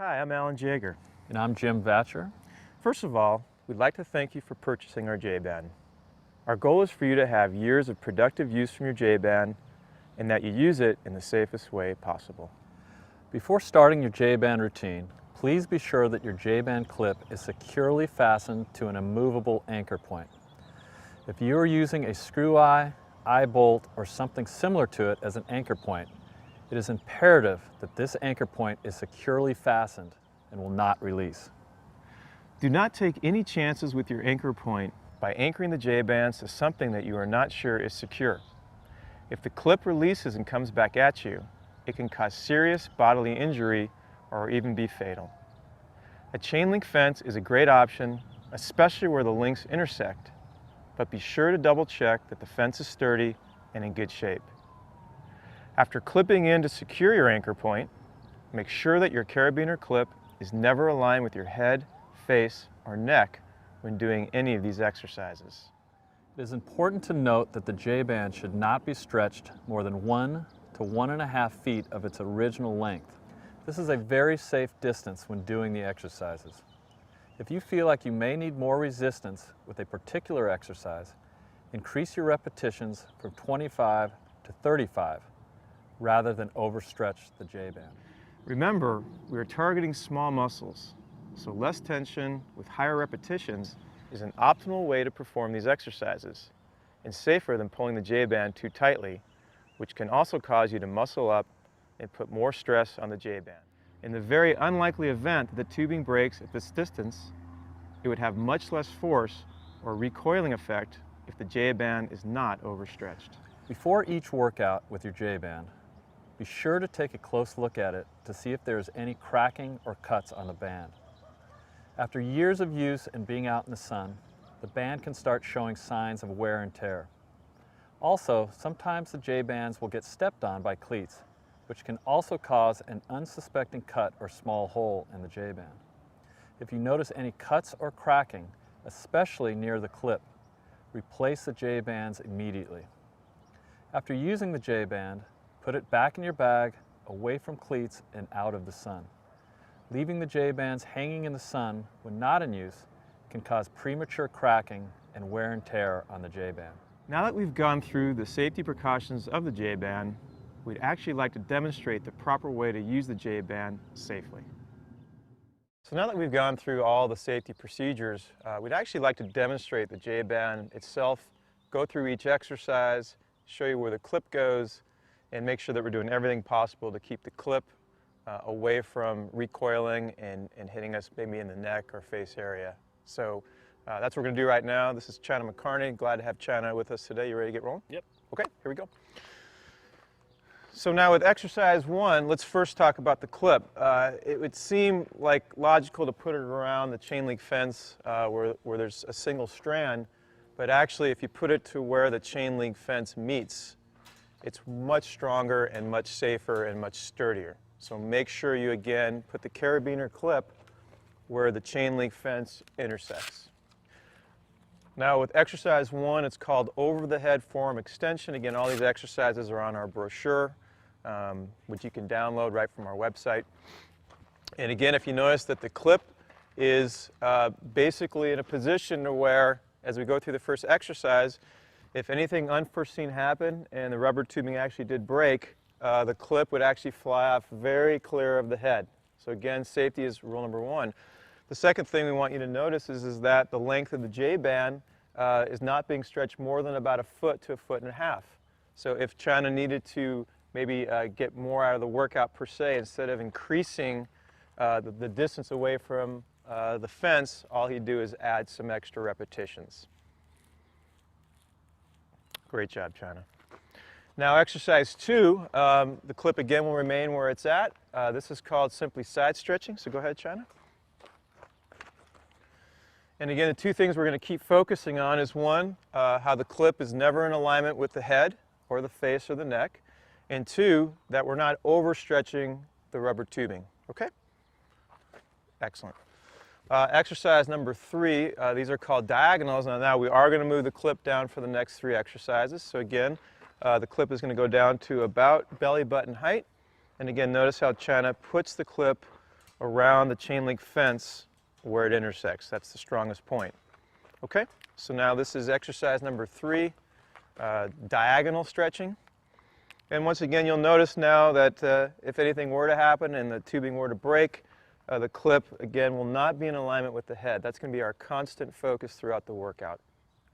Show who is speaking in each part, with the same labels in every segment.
Speaker 1: Hi, I'm Alan Jaeger.
Speaker 2: And I'm Jim Vatcher.
Speaker 1: First of all, we'd like to thank you for purchasing our J-Band. Our goal is for you to have years of productive use from your J-Band and that you use it in the safest way possible.
Speaker 2: Before starting your J-Band routine, please be sure that your J-Band clip is securely fastened to an immovable anchor point. If you are using a screw eye bolt, or something similar to it as an anchor point, it is imperative that this anchor point is securely fastened and will not release.
Speaker 1: Do not take any chances with your anchor point by anchoring the J-Bands to something that you are not sure is secure. If the clip releases and comes back at you, it can cause serious bodily injury or even be fatal. A chain link fence is a great option, especially where the links intersect, but be sure to double check that the fence is sturdy and in good shape. After clipping in to secure your anchor point, make sure that your carabiner clip is never aligned with your head, face, or neck when doing any of these exercises.
Speaker 2: It is important to note that the J-Band should not be stretched more than 1 to 1.5 feet of its original length. This is a very safe distance when doing the exercises. If you feel like you may need more resistance with a particular exercise, increase your repetitions from 25 to 35 rather than overstretch the J-Band.
Speaker 1: Remember, we are targeting small muscles, so less tension with higher repetitions is an optimal way to perform these exercises and safer than pulling the J-Band too tightly, which can also cause you to muscle up and put more stress on the J-Band. In the very unlikely event that the tubing breaks at this distance, it would have much less force or recoiling effect if the J-Band is not overstretched.
Speaker 2: Before each workout with your J-Band, be sure to take a close look at it to see if there is any cracking or cuts on the band. After years of use and being out in the sun, the band can start showing signs of wear and tear. Also, sometimes the J-Bands will get stepped on by cleats, which can also cause an unsuspecting cut or small hole in the J-Band. If you notice any cuts or cracking, especially near the clip, replace the J-Bands immediately. After using the J-Band, put it back in your bag, away from cleats and out of the sun. Leaving the J-Bands hanging in the sun when not in use can cause premature cracking and wear and tear on the J-Band.
Speaker 1: Now that we've gone through the safety precautions of the J-Band, we'd actually like to demonstrate the proper way to use the J-Band safely. So now that we've gone through all the safety procedures, we'd actually like to demonstrate the J-Band itself, go through each exercise, show you where the clip goes, and make sure that we're doing everything possible to keep the clip away from recoiling and hitting us maybe in the neck or face area. So that's what we're going to do right now. This is Chana McCarney. Glad to have Chana with us today. You ready to get rolling?
Speaker 2: Yep.
Speaker 1: Okay, here we go. So now with exercise 1, let's first talk about the clip. It would seem like logical to put it around the chain link fence where there's a single strand, but actually if you put it to where the chain link fence meets, it's much stronger and much safer and much sturdier. So make sure you again put the carabiner clip where the chain link fence intersects. Now with exercise 1, it's called over the head forearm extension. Again, all these exercises are on our brochure, which you can download right from our website. And again, if you notice that the clip is basically in a position to where, as we go through the first exercise, if anything unforeseen happened and the rubber tubing actually did break, the clip would actually fly off very clear of the head. So again, safety is rule number 1. The second thing we want you to notice is that the length of the J-Band is not being stretched more than about 1 foot to 1.5 feet. So if Chana needed to maybe get more out of the workout per se, instead of increasing the distance away from the fence, all he'd do is add some extra repetitions. Great job, Chana. Now exercise 2, the clip again will remain where it's at. This is called simply side stretching, so go ahead, Chana. And again, the two things we're going to keep focusing on is 1, how the clip is never in alignment with the head or the face or the neck, and 2, that we're not overstretching the rubber tubing. Okay? Excellent. Exercise number 3, these are called diagonals. Now we are going to move the clip down for the next 3 exercises. So again, the clip is going to go down to about belly button height. And again, notice how Chana puts the clip around the chain link fence where it intersects. That's the strongest point. Okay, so now this is exercise number 3, diagonal stretching. And once again, you'll notice now that if anything were to happen and the tubing were to break, the clip, again, will not be in alignment with the head. That's going to be our constant focus throughout the workout.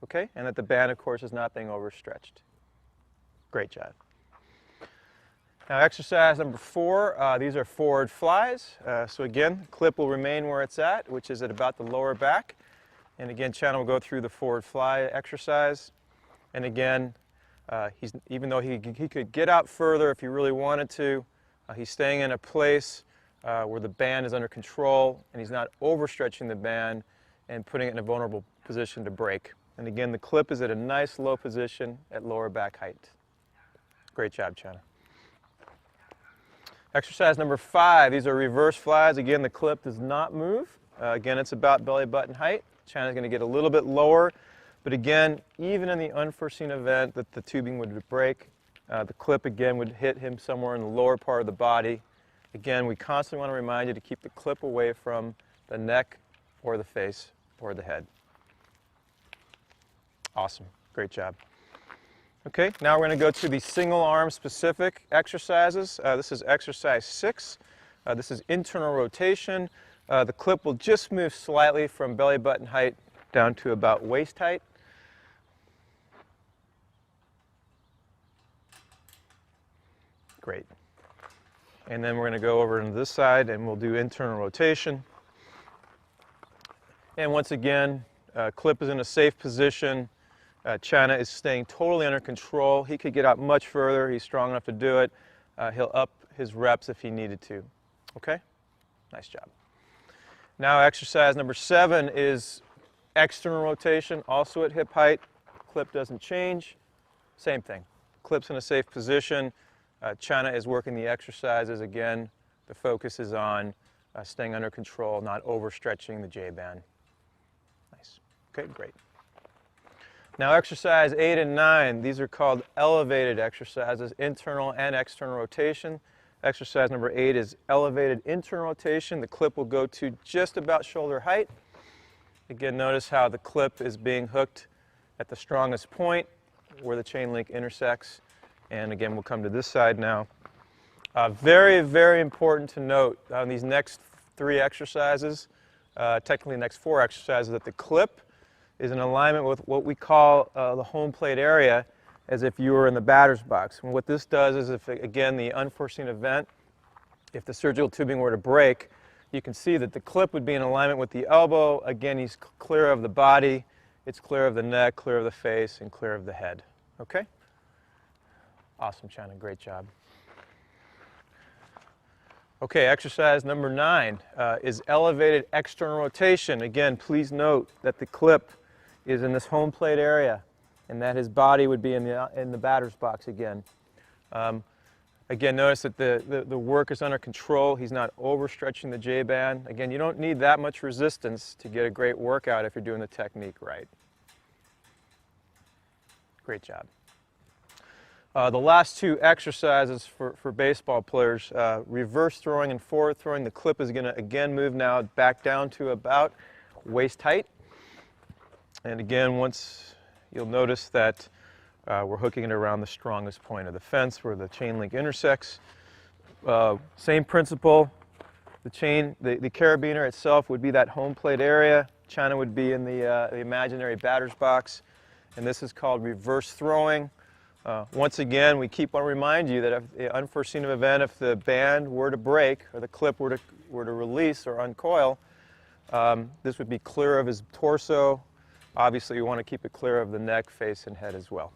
Speaker 1: Okay, and that the band, of course, is not being overstretched. Great job. Now exercise number 4, these are forward flies. So again, the clip will remain where it's at, which is at about the lower back. And again, Channa will go through the forward fly exercise. And again, even though he could get out further if he really wanted to, he's staying in a place where the band is under control and he's not overstretching the band and putting it in a vulnerable position to break. And again, the clip is at a nice low position at lower back height. Great job, Channa. Exercise number 5, these are reverse flies. Again, the clip does not move. Again, it's about belly button height. Channa's going to get a little bit lower, but again, even in the unforeseen event that the tubing would break, the clip again would hit him somewhere in the lower part of the body. Again, we constantly want to remind you to keep the clip away from the neck or the face or the head. Awesome, great job. Okay, now we're going to go to the single arm specific exercises. This is exercise 6. This is internal rotation. The clip will just move slightly from belly button height down to about waist height. Great. And then we're going to go over to this side and we'll do internal rotation. And once again, clip is in a safe position. Channa is staying totally under control. He could get out much further. He's strong enough to do it. He'll up his reps if he needed to. Okay? Nice job. Now exercise number 7 is external rotation, also at hip height. Clip doesn't change. Same thing. Clip's in a safe position. Channa is working the exercises. Again, the focus is on staying under control, not overstretching the J-band. Nice. Okay, great. Now exercise 8 and 9, these are called elevated exercises, internal and external rotation. Exercise number 8 is elevated internal rotation. The clip will go to just about shoulder height. Again, notice how the clip is being hooked at the strongest point where the chain link intersects. And again, we'll come to this side now. Very, very important to note on these next 3 exercises, technically the next 4 exercises, that the clip is in alignment with what we call the home plate area, as if you were in the batter's box. And what this does is, if again the unforeseen event, if the surgical tubing were to break, you can see that the clip would be in alignment with the elbow. Again, he's clear of the body, it's clear of the neck, clear of the face, and clear of the head. Okay? Awesome, Channa, great job. Okay, exercise number 9 is elevated external rotation. Again, please note that the clip is in this home plate area and that his body would be in the batter's box again. Again, notice that the work is under control. He's not overstretching the J-band. Again, you don't need that much resistance to get a great workout if you're doing the technique right. Great job. The last 2 exercises for baseball players, reverse throwing and forward throwing. The clip is going to again move now back down to about waist height. And again, once you'll notice that we're hooking it around the strongest point of the fence where the chain link intersects. Same principle. The carabiner itself would be that home plate area. Channa would be in the imaginary batter's box. And this is called reverse throwing. Once again, we keep on reminding you that if the unforeseen event, if the band were to break or the clip were to release or uncoil, this would be clear of his torso. Obviously, you want to keep it clear of the neck, face, and head as well.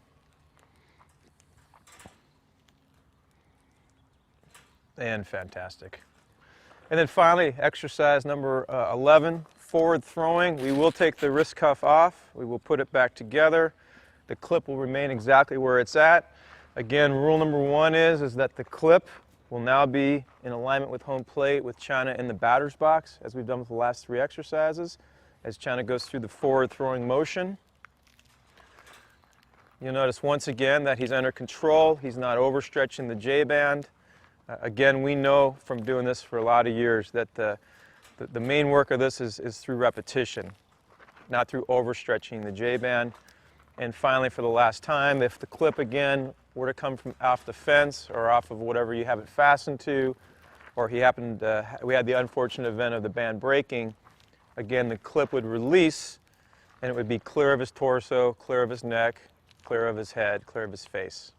Speaker 1: And fantastic. And then finally, exercise number 11, forward throwing. We will take the wrist cuff off. We will put it back together. The clip will remain exactly where it's at. Again, rule number 1 is that the clip will now be in alignment with home plate with Channa in the batter's box, as we've done with the last 3 exercises. As Channa goes through the forward throwing motion, you'll notice once again that he's under control. He's not overstretching the J-band. Again, we know from doing this for a lot of years that the main work of this is through repetition, not through overstretching the J-band. And finally, for the last time, if the clip again were to come from off the fence or off of whatever you have it fastened to, or we had the unfortunate event of the band breaking, again, the clip would release and it would be clear of his torso, clear of his neck, clear of his head, clear of his face.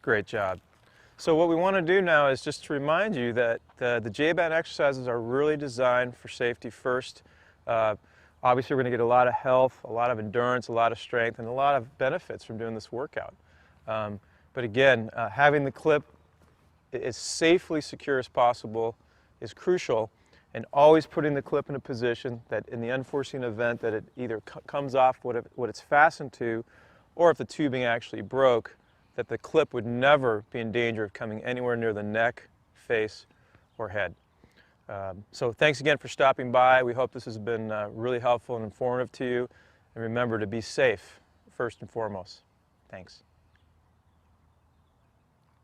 Speaker 1: Great job. So what we want to do now is just to remind you that the J-band exercises are really designed for safety first. Obviously, we're going to get a lot of health, a lot of endurance, a lot of strength, and a lot of benefits from doing this workout. But again, having the clip as safely secure as possible is crucial, and always putting the clip in a position that in the unforeseen event that it either comes off what it's fastened to, or if the tubing actually broke, that the clip would never be in danger of coming anywhere near the neck, face, or head. So thanks again for stopping by. We hope this has been really helpful and informative to you. And remember to be safe, first and foremost. Thanks.